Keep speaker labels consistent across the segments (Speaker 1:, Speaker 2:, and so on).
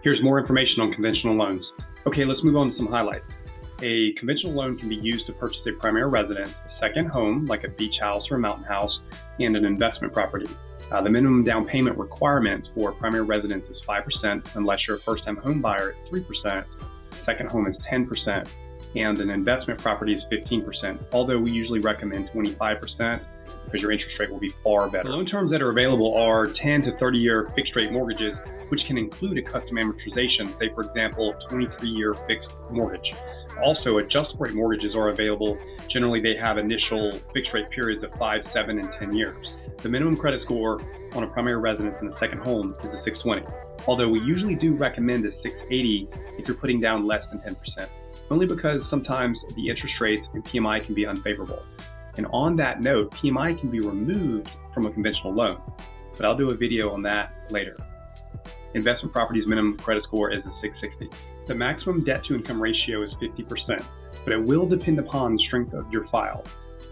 Speaker 1: Here's more information on conventional loans. Okay, let's move on to some highlights. A conventional loan can be used to purchase a primary residence, a second home, like a beach house or a mountain house, and an investment property. The minimum down payment requirement for a primary residence is 5%, unless you're a first-time home buyer at 3%, second home is 10%, and an investment property is 15%, although we usually recommend 25% because your interest rate will be far better. The loan terms that are available are 10 to 30-year fixed-rate mortgages, which can include a custom amortization, say, for example, a 23-year fixed mortgage. Also, adjustable rate mortgages are available. Generally, they have initial fixed-rate periods of 5, 7, and 10 years. The minimum credit score on a primary residence in a second home is a 620, although we usually do recommend a 680 if you're putting down less than 10%, only because sometimes the interest rates and PMI can be unfavorable. And on that note, PMI can be removed from a conventional loan, but I'll do a video on that later. Investment property's minimum credit score is a 660. The maximum debt to income ratio is 50%, but it will depend upon the strength of your file.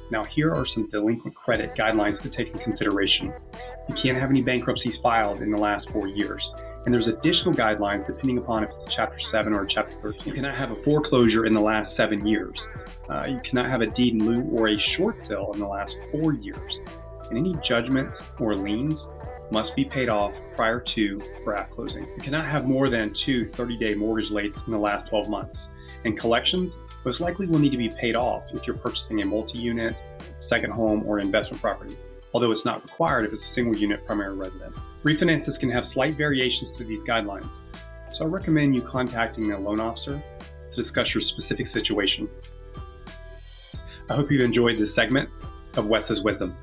Speaker 1: Now, here are some delinquent credit guidelines to take into consideration. You can't have any bankruptcies filed in the last 4 years. And there's additional guidelines depending upon if it's Chapter 7 or Chapter 13. You cannot have a foreclosure in the last 7 years. You cannot have a deed in lieu or a short sale in the last 4 years. And any judgments or liens must be paid off prior to or at closing. You cannot have more than 2 30-day mortgage lates in the last 12 months. And collections most likely will need to be paid off if you're purchasing a multi-unit, second home, or investment property, although it's not required if it's a single unit primary residence. Refinances can have slight variations to these guidelines, so I recommend you contacting a loan officer to discuss your specific situation. I hope you enjoyed this segment of Wes's Wisdom.